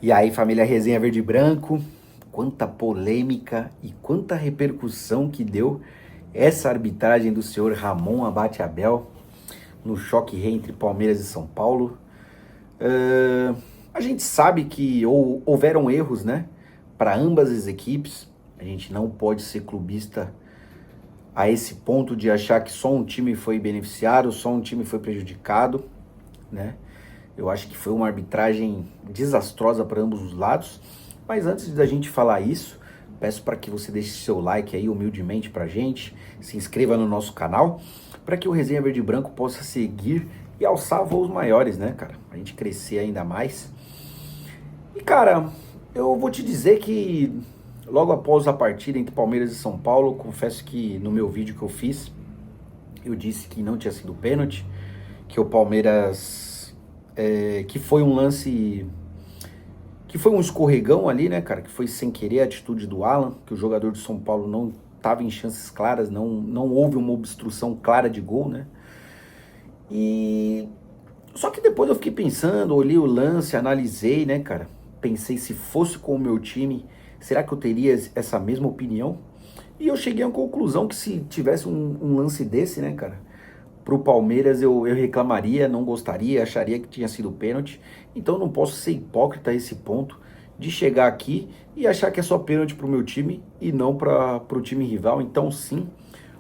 E aí, família Resenha Verde e Branco, quanta polêmica e quanta repercussão que deu essa arbitragem do senhor Ramon Abate Abel no choque rei entre Palmeiras e São Paulo. A gente sabe que houveram erros, né, para ambas as equipes. A gente não pode ser clubista a esse ponto de achar que só um time foi beneficiado, só um time foi prejudicado, né? Eu acho que foi uma arbitragem desastrosa para ambos os lados. Mas antes da gente falar isso, peço para que você deixe seu like aí humildemente pra gente, se inscreva no nosso canal, para que o Resenha Verde e Branco possa seguir e alçar voos maiores, né, cara? A gente crescer ainda mais. E, cara, eu vou te dizer que logo após a partida entre Palmeiras e São Paulo, confesso que no meu vídeo que eu fiz, eu disse que não tinha sido pênalti, que o Palmeiras... que foi um lance, que foi um escorregão ali, né, cara, que foi sem querer a atitude do Alan, que o jogador do São Paulo não estava em chances claras, não houve uma obstrução clara de gol, né, e só que depois eu fiquei pensando, olhei o lance, analisei, né, cara, pensei se fosse com o meu time, será que eu teria essa mesma opinião? E eu cheguei à conclusão que se tivesse um lance desse, né, cara, pro Palmeiras eu reclamaria, não gostaria, acharia que tinha sido pênalti. Então não posso ser hipócrita a esse ponto de chegar aqui e achar que é só pênalti pro meu time e não pro time rival. Então sim,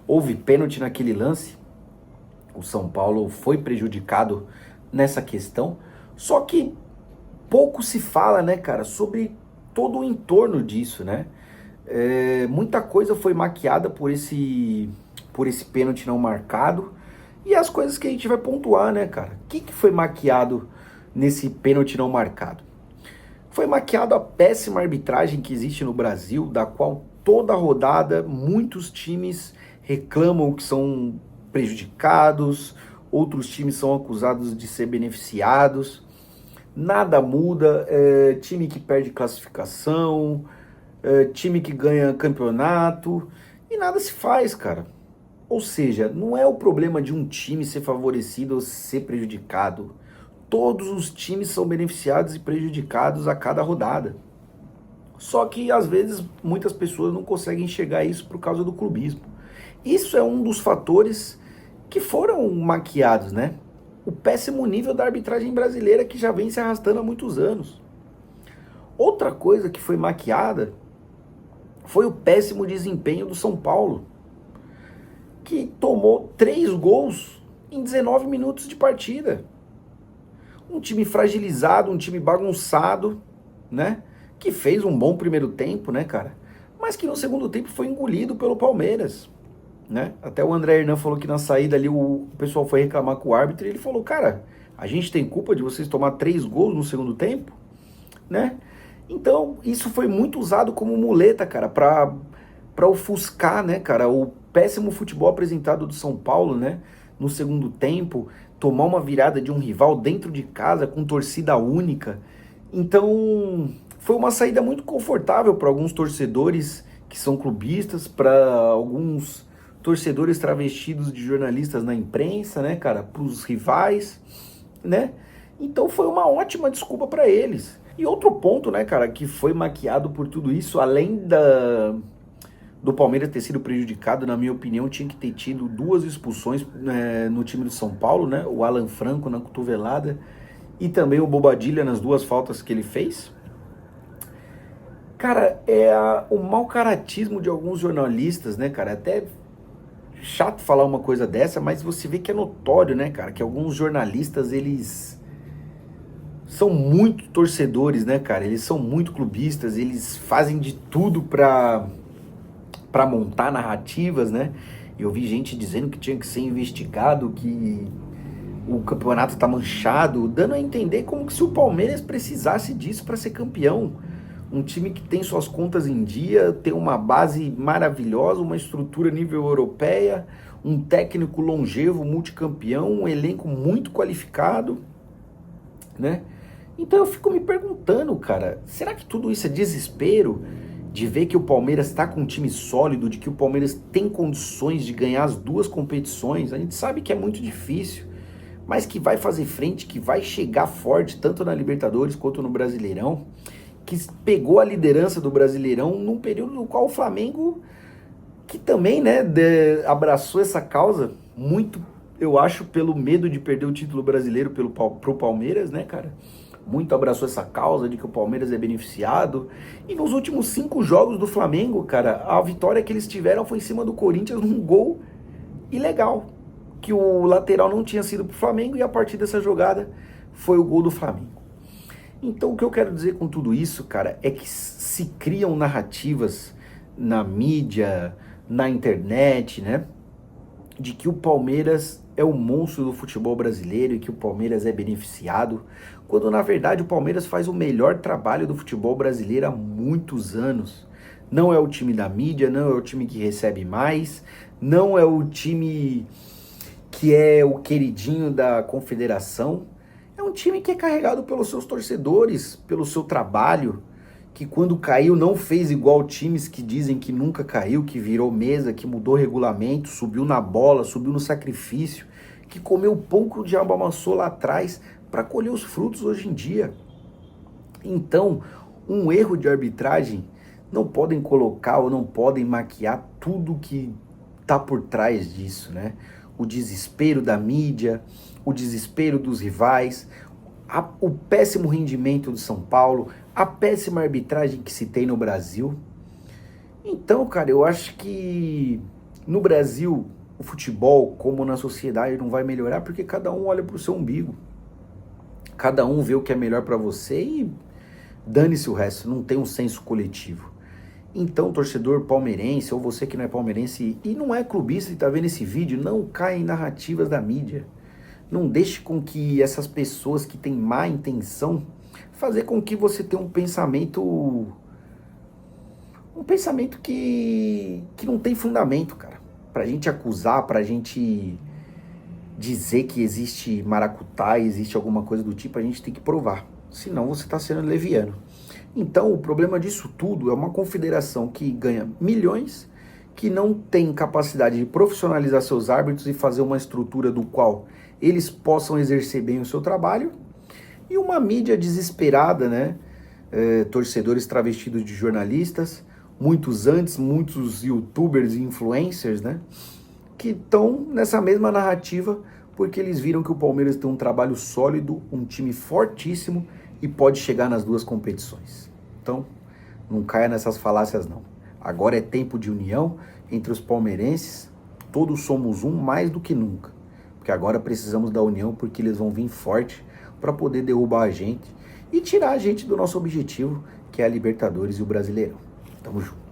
houve pênalti naquele lance. O São Paulo foi prejudicado nessa questão. Só que pouco se fala, né, cara, sobre todo o entorno disso, né? Muita coisa foi maquiada por esse pênalti não marcado. E as coisas que a gente vai pontuar, né, cara? O que foi maquiado nesse pênalti não marcado? Foi maquiado a péssima arbitragem que existe no Brasil, da qual toda rodada muitos times reclamam que são prejudicados, outros times são acusados de ser beneficiados. Nada muda, time que perde classificação, time que ganha campeonato, e nada se faz, cara. Ou seja, não é o problema de um time ser favorecido ou ser prejudicado. Todos os times são beneficiados e prejudicados a cada rodada. Só que, às vezes, muitas pessoas não conseguem enxergar isso por causa do clubismo. Isso é um dos fatores que foram maquiados, né? O péssimo nível da arbitragem brasileira que já vem se arrastando há muitos anos. Outra coisa que foi maquiada foi o péssimo desempenho do São Paulo, que tomou 3 gols em 19 minutos de partida. Um time fragilizado, um time bagunçado, né? Que fez um bom primeiro tempo, né, cara? Mas que no segundo tempo foi engolido pelo Palmeiras, né? Até o André Hernan falou que na saída ali o pessoal foi reclamar com o árbitro e ele falou, cara, a gente tem culpa de vocês tomar 3 gols no segundo tempo, né? Então, isso foi muito usado como muleta, cara, pra ofuscar, né, cara, o péssimo futebol apresentado do São Paulo, né, no segundo tempo, tomar uma virada de um rival dentro de casa com torcida única. Então, foi uma saída muito confortável para alguns torcedores que são clubistas, para alguns torcedores travestidos de jornalistas na imprensa, né, cara, para os rivais, né? Então foi uma ótima desculpa para eles. E outro ponto, né, cara, que foi maquiado por tudo isso, além do Palmeiras ter sido prejudicado, na minha opinião, tinha que ter tido 2 expulsões no time do São Paulo, né? O Alan Franco na cotovelada e também o Bobadilla nas 2 faltas que ele fez. Cara, o mau caratismo de alguns jornalistas, né, cara? Até chato falar uma coisa dessa, mas você vê que é notório, né, cara? Que alguns jornalistas, eles são muito torcedores, né, cara? Eles são muito clubistas, eles fazem de tudo pra montar narrativas, né? Eu vi gente dizendo que tinha que ser investigado, que o campeonato tá manchado, dando a entender como que se o Palmeiras precisasse disso para ser campeão. Um time que tem suas contas em dia, tem uma base maravilhosa, uma estrutura nível europeia, um técnico longevo, multicampeão, um elenco muito qualificado, né? Então eu fico me perguntando, cara, será que tudo isso é desespero de ver que o Palmeiras está com um time sólido, de que o Palmeiras tem condições de ganhar as duas competições. A gente sabe que é muito difícil, mas que vai fazer frente, que vai chegar forte, tanto na Libertadores quanto no Brasileirão, que pegou a liderança do Brasileirão num período no qual o Flamengo, que também, né, abraçou essa causa, muito, eu acho, pelo medo de perder o título brasileiro pro Palmeiras, né, cara? Muito abraçou essa causa de que o Palmeiras é beneficiado. E nos últimos 5 jogos do Flamengo, cara, a vitória que eles tiveram foi em cima do Corinthians num gol ilegal, que o lateral não tinha sido pro Flamengo, e a partir dessa jogada foi o gol do Flamengo. Então o que eu quero dizer com tudo isso, cara, é que se criam narrativas na mídia, na internet, né, de que o Palmeiras é o monstro do futebol brasileiro e que o Palmeiras é beneficiado, quando na verdade o Palmeiras faz o melhor trabalho do futebol brasileiro há muitos anos. Não é o time da mídia, não é o time que recebe mais, não é o time que é o queridinho da confederação, é um time que é carregado pelos seus torcedores, pelo seu trabalho, que quando caiu não fez igual times que dizem que nunca caiu, que virou mesa, que mudou regulamento, subiu na bola, subiu no sacrifício, que comeu o pão que o diabo amassou lá atrás para colher os frutos hoje em dia. Então, um erro de arbitragem não podem colocar ou não podem maquiar tudo que tá por trás disso, né? O desespero da mídia, o desespero dos rivais, o péssimo rendimento do São Paulo, a péssima arbitragem que se tem no Brasil. Então, cara, eu acho que no Brasil o futebol, como na sociedade, não vai melhorar porque cada um olha pro seu umbigo. Cada um vê o que é melhor para você e dane-se o resto, não tem um senso coletivo. Então, torcedor palmeirense, ou você que não é palmeirense e não é clubista e tá vendo esse vídeo, não caia em narrativas da mídia. Não deixe com que essas pessoas que têm má intenção fazer com que você tenha um pensamento que não tem fundamento, cara. Pra gente acusar, pra gente dizer que existe maracutá, existe alguma coisa do tipo, a gente tem que provar. Senão você tá sendo leviano. Então, o problema disso tudo é uma confederação que ganha milhões, que não tem capacidade de profissionalizar seus árbitros e fazer uma estrutura do qual eles possam exercer bem o seu trabalho, e uma mídia desesperada, né? Torcedores travestidos de jornalistas, muitos youtubers e influencers, né? Que estão nessa mesma narrativa porque eles viram que o Palmeiras tem um trabalho sólido, um time fortíssimo e pode chegar nas duas competições. Então, não caia nessas falácias não. Agora é tempo de união entre os palmeirenses, todos somos um mais do que nunca. Porque agora precisamos da união, porque eles vão vir forte para poder derrubar a gente e tirar a gente do nosso objetivo, que é a Libertadores e o Brasileirão. Tamo junto.